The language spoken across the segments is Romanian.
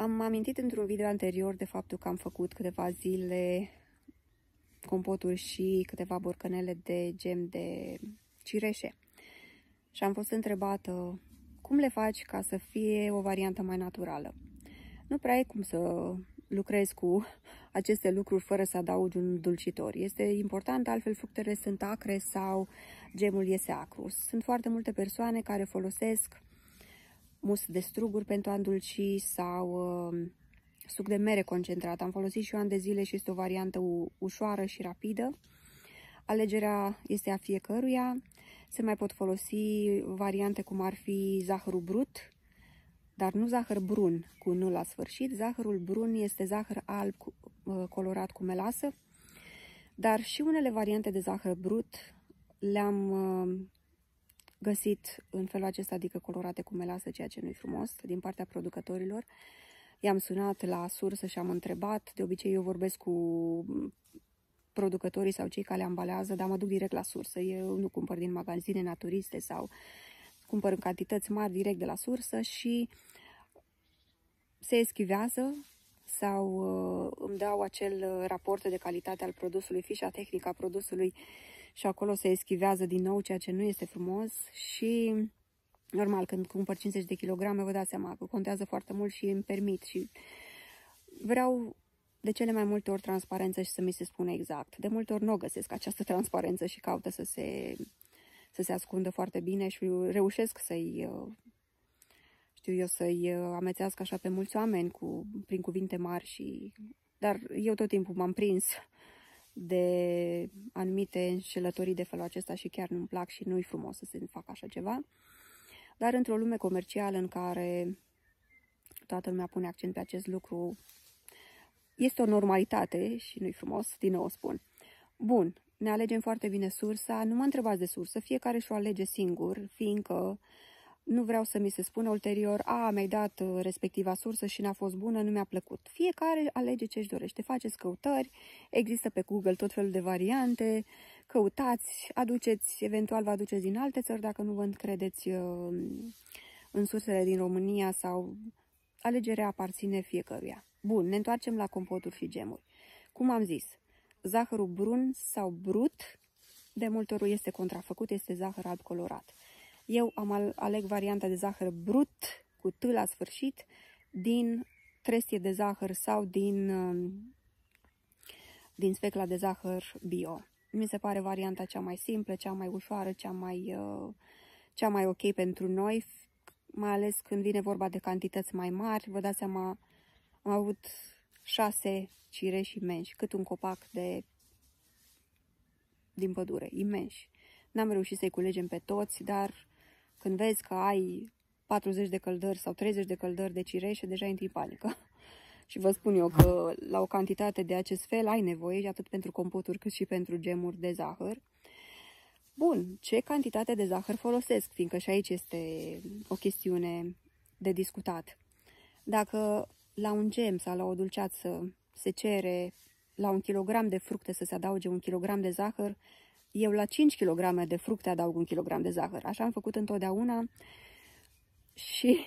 Am amintit într-un video anterior de faptul că am făcut câteva zile compoturi și câteva borcanele de gem de cireșe. Și am fost întrebată cum le faci ca să fie o variantă mai naturală. Nu prea e cum să lucrezi cu aceste lucruri fără să adaugi un dulcitor. Este important, altfel fructele sunt acre sau gemul iese acru. Sunt foarte multe persoane care folosesc mus de struguri pentru a îndulci sau suc de mere concentrat. Am folosit și eu ani de zile și este o variantă ușoară și rapidă. Alegerea este a fiecăruia. Se mai pot folosi variante cum ar fi zahărul brut, dar nu zahăr brun cu nu la sfârșit. Zahărul brun este zahăr alb colorat cu melasă, dar și unele variante de zahăr brut le-am găsit în felul acesta, adică colorate cu melasă, ceea ce nu-i frumos, din partea producătorilor. I-am sunat la sursă și am întrebat. De obicei eu vorbesc cu producătorii sau cei care le ambalează, dar mă duc direct la sursă. Eu nu cumpăr din magazine naturiste sau cumpăr în cantități mari direct de la sursă și se eschivează sau îmi dau acel raport de calitate al produsului, fișa tehnică a produsului și acolo se eschivează din nou, ceea ce nu este frumos. Și normal, când cumpăr 50 de kilograme, vă dați seama că contează foarte mult și îmi permit și vreau de cele mai multe ori transparență și să mi se spune exact. De multe ori nu o găsesc această transparență și caută să se ascundă foarte bine și reușesc să-i amețească așa pe mulți oameni prin cuvinte mari dar eu tot timpul m-am prins de anumite înșelătorii de felul acesta și chiar nu-mi plac și nu-i frumos să se facă așa ceva. Dar într-o lume comercială în care toată lumea pune accent pe acest lucru, este o normalitate și nu-i frumos, din nou o spun. Bun, ne alegem foarte bine sursa, nu mă întrebați de sursă, fiecare și-o alege singur, fiindcă nu vreau să mi se spună ulterior, mi-ai dat respectiva sursă și n-a fost bună, nu mi-a plăcut. Fiecare alege ce-și dorește, faceți căutări, există pe Google tot felul de variante, căutați, eventual vă aduceți din alte țări dacă nu vă încredeți în sursele din România sau alegerea aparține fiecăruia. Bun, ne întoarcem la compoturi și gemuri. Cum am zis, zahărul brun sau brut, de multe ori este contrafăcut, este zahăr alb colorat. Eu aleg varianta de zahăr brut, cu T la sfârșit, din trestie de zahăr sau din sfecla de zahăr bio. Mi se pare varianta cea mai simplă, cea mai ușoară, cea mai ok pentru noi, mai ales când vine vorba de cantități mai mari. Vă dați seama, am avut 6 cireși imensi, cât un copac din pădure, imensi. N-am reușit să-i culegem pe toți, dar când vezi că ai 40 de căldări sau 30 de căldări de cireșe, deja intri în panică. Și vă spun eu că la o cantitate de acest fel ai nevoie, atât pentru compoturi cât și pentru gemuri de zahăr. Bun, ce cantitate de zahăr folosesc? Fiindcă și aici este o chestiune de discutat. Dacă la un gem sau la o dulceață se cere la 1 kg de fructe să se adauge 1 kg de zahăr, eu la 5 kg de fructe adaug 1 kg de zahăr. Așa am făcut întotdeauna și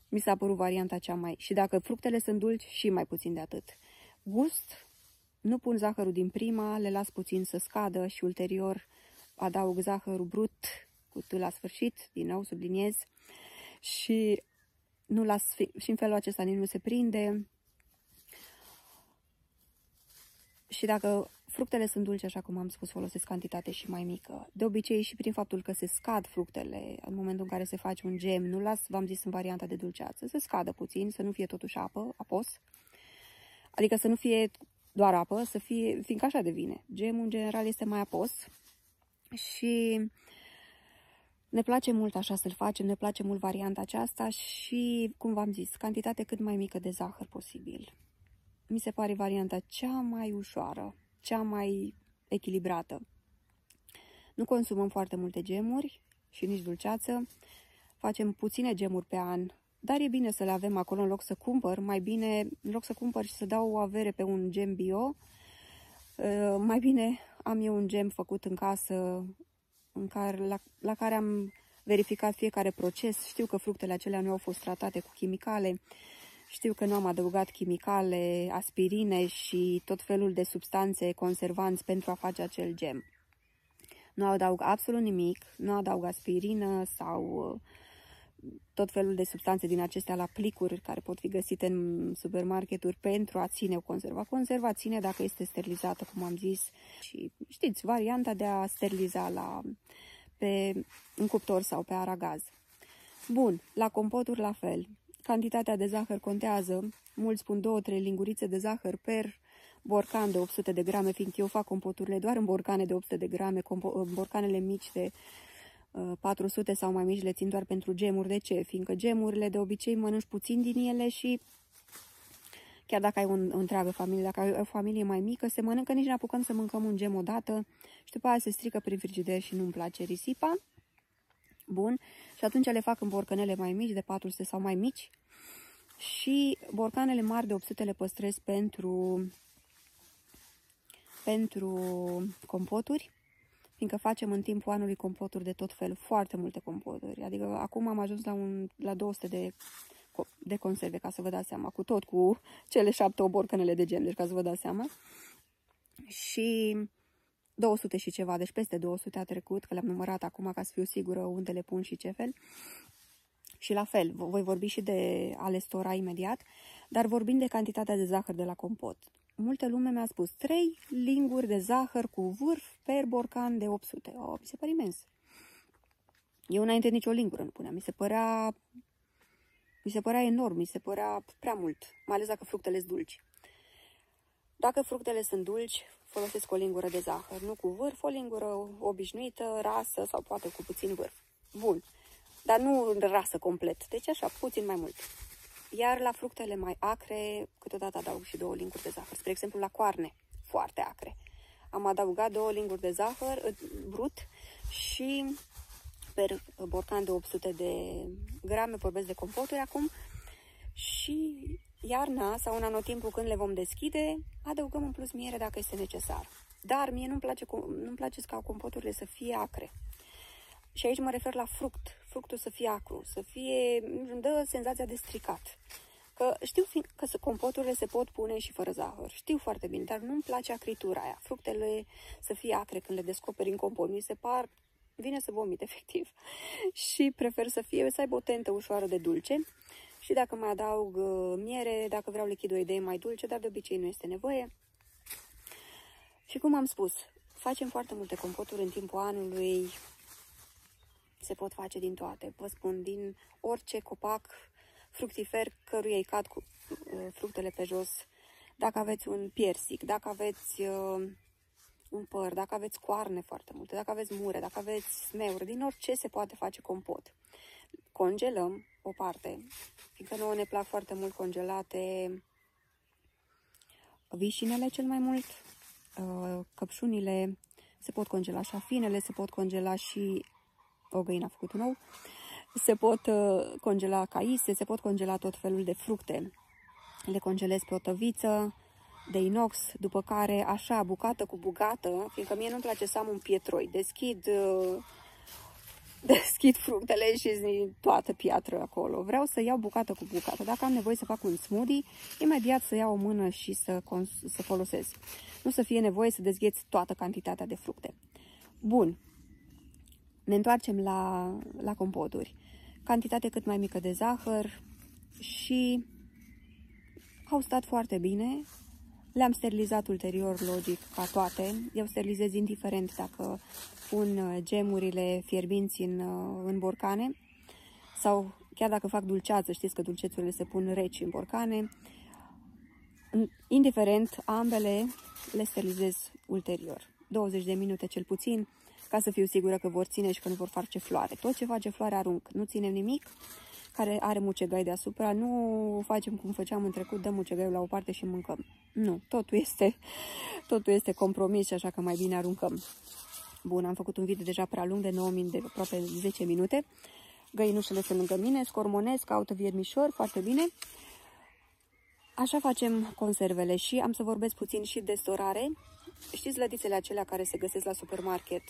mi s-a părut varianta cea mai... Și dacă fructele sunt dulci, și mai puțin de atât. Gust, nu pun zahărul din prima, le las puțin să scadă și ulterior adaug zahărul brut cu T la sfârșit, din nou subliniez, și în felul acesta nici nu se prinde. Și dacă fructele sunt dulci, așa cum am spus, folosesc cantitate și mai mică. De obicei și prin faptul că se scad fructele în momentul în care se face un gem, nu las, v-am zis, în varianta de dulceață, se scadă puțin, să nu fie totuși apos. Adică să nu fie doar apă, să fie, fiindcă așa devine. Gemul în general este mai apos și ne place mult așa să-l facem, ne place mult varianta aceasta și, cum v-am zis, cantitate cât mai mică de zahăr posibil. Mi se pare varianta cea mai ușoară, cea mai echilibrată. Nu consumăm foarte multe gemuri și nici dulceață. Facem puține gemuri pe an, dar e bine să le avem acolo în loc să cumpăr. Mai bine, în loc să cumpăr și să dau o avere pe un gem bio, mai bine am eu un gem făcut în casă, la care am verificat fiecare proces. Știu că fructele acelea nu au fost tratate cu chimicale. Știu că nu am adăugat chimicale, aspirine și tot felul de substanțe conservanți pentru a face acel gem. Nu adaug absolut nimic, nu adaug aspirină sau tot felul de substanțe din acestea la plicuri care pot fi găsite în supermarketuri pentru a ține o conservă. Conserva ține dacă este sterilizată, cum am zis. Și știți, varianta de a steriliza în cuptor sau pe aragaz. Bun, la compoturi la fel. Cantitatea de zahăr contează. Mulți spun 2-3 lingurițe de zahăr per borcan de 800 de grame, fiindcă eu fac compoturile doar în borcane de 800 de grame, borcanele mici de 400 sau mai mici le țin doar pentru gemuri. De ce? Fiindcă gemurile de obicei mănânci puțin din ele și chiar dacă ai o întreagă familie, dacă ai o familie mai mică, se mănâncă, nici ne apucăm să mâncăm un gem odată și după aia se strică prin frigider și nu-mi place risipa. Bun, și atunci le fac în borcanele mai mici, de 400 sau mai mici, și borcanele mari de 800 le păstrez pentru compoturi, fiindcă facem în timpul anului compoturi de tot felul, foarte multe compoturi. Adică acum am ajuns la 200 de conserve, ca să vă dați seama, cu cele 7 borcanele de gem, deci ca să vă dați seama. Și 200 și ceva, deci peste 200 a trecut, că le-am numărat acum ca să fiu sigură unde le pun și ce fel. Și la fel, voi vorbi și de a le stora imediat, dar vorbind de cantitatea de zahăr de la compot. Multă lume mi-a spus 3 linguri de zahăr cu vârf per borcan de 800. Mi se pare imens. Eu înainte nicio lingură nu puneam. Mi se părea enorm, mi se părea prea mult, mai ales dacă fructele sunt dulci. Dacă fructele sunt dulci, folosesc o lingură de zahăr, nu cu vârf, o lingură obișnuită, rasă sau poate cu puțin vârf. Bun, dar nu rasă complet, deci așa, puțin mai mult. Iar la fructele mai acre, câteodată adaug și 2 linguri de zahăr. Spre exemplu, la coarne, foarte acre. Am adăugat 2 linguri de zahăr brut și per borcan de 800 de grame, vorbesc de compoturi acum, și iarna sau în anotimpul când le vom deschide, adăugăm în plus miere dacă este necesar. Dar mie nu-mi place ca compoturile să fie acre. Și aici mă refer la fructul să fie acru, îmi dă senzația de stricat. Că știu că compoturile se pot pune și fără zahăr, știu foarte bine, dar nu-mi place acritura aia. Fructele să fie acre când le descoperi în compot, vine să vomit efectiv. Și prefer să aibă o tentă ușoară de dulce. Și dacă mai adaug miere, dacă vreau lichidul, o idee mai dulce, dar de obicei nu este nevoie. Și cum am spus, facem foarte multe compoturi în timpul anului. Se pot face din toate, vă spun, din orice copac fructifer căruia îi cad cu fructele pe jos. Dacă aveți un piersic, dacă aveți un păr, dacă aveți coarne foarte multe, dacă aveți mure, dacă aveți smeuri, din orice se poate face compot. Congelăm o parte, fiindcă nouă ne plac foarte mult congelate vișinele cel mai mult, căpșunile se pot congela, așa finele se pot congela și o găină a făcut un ou, se pot congela caise, se pot congela tot felul de fructe. Le congelez pe o tăviță de inox, după care, așa, bucată cu bucată, fiindcă mie nu-mi place să am un pietroi, deschid fructele și toată piatră acolo. Vreau să iau bucată cu bucată. Dacă am nevoie să fac un smoothie, imediat să iau o mână și să folosesc. Nu să fie nevoie să dezgheți toată cantitatea de fructe. Bun. Ne întoarcem la compoturi. Cantitate cât mai mică de zahăr și au stat foarte bine. Le-am sterilizat ulterior, logic, ca toate. Eu sterilizez indiferent dacă pun gemurile fierbinți în borcane sau chiar dacă fac dulceață, știți că dulcețurile se pun reci în borcane. Indiferent, ambele le sterilizez ulterior. 20 de minute cel puțin, ca să fiu sigură că vor ține și că nu vor face floare. Tot ce face floare arunc, nu ținem nimic care are mucegai deasupra, nu facem cum făceam în trecut, dăm mucegaiul la o parte și mâncăm. Nu, totul este compromis și așa că mai bine aruncăm. Bun, am făcut un video deja prea lung de 9 minute, de aproape 10 minute. Găinușele sunt lângă mine, scormonesc, caută viermișori, foarte bine. Așa facem conservele și am să vorbesc puțin și de storare. Știți lădițele acelea care se găsesc la supermarket,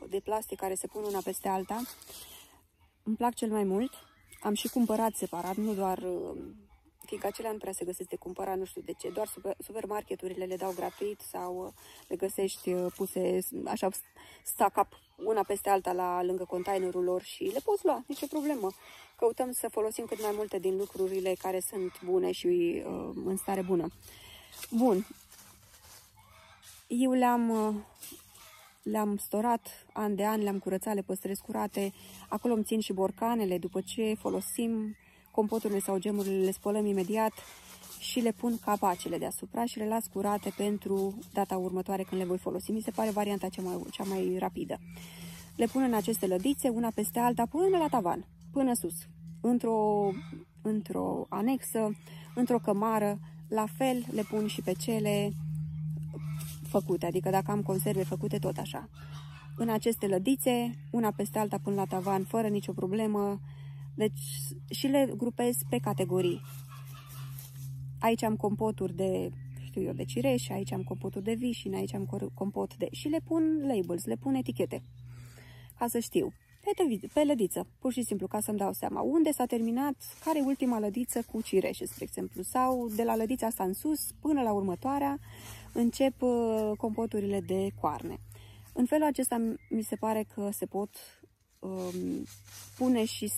de plastic, care se pun una peste alta? Îmi plac cel mai mult. Am și cumpărat separat, nu doar fiindcă acelea nu prea se găsesc de cumpărat, nu știu de ce, doar supermarketurile le dau gratuit sau le găsești puse așa stack-up una peste alta lângă containerul lor și le poți lua, nicio problemă. Căutăm să folosim cât mai multe din lucrurile care sunt bune și în stare bună. Bun. Eu le-am storat an de an, le-am curățat, le păstrez curate. Acolo îmi țin și borcanele. După ce folosim compoturile sau gemurile, le spălăm imediat și le pun capacele deasupra și le las curate pentru data următoare când le voi folosi. Mi se pare varianta cea mai rapidă. Le pun în aceste lădițe, una peste alta, până la tavan, până sus, într-o anexă, într-o cămară. La fel le pun și pe cele făcute, adică dacă am conserve făcute, tot așa. În aceste lădițe, una peste alta până la tavan, fără nicio problemă. Deci și le grupez pe categorii. Aici am compoturi de cireș, aici am compoturi de vișine, aici am compot de... Și le pun labels, le pun etichete, ca să știu. Pe lădiță, pur și simplu, ca să-mi dau seama unde s-a terminat, care e ultima lădiță cu cireșe, spre exemplu, sau de la lădița asta în sus până la următoarea încep compoturile de coarne. În felul acesta mi se pare că se pot pune și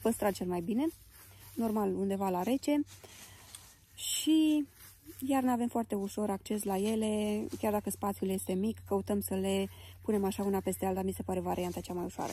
păstra cel mai bine, normal undeva la rece, și iarna avem foarte ușor acces la ele, chiar dacă spațiul este mic, căutăm să le punem așa una peste alta, mi se pare varianta cea mai ușoară.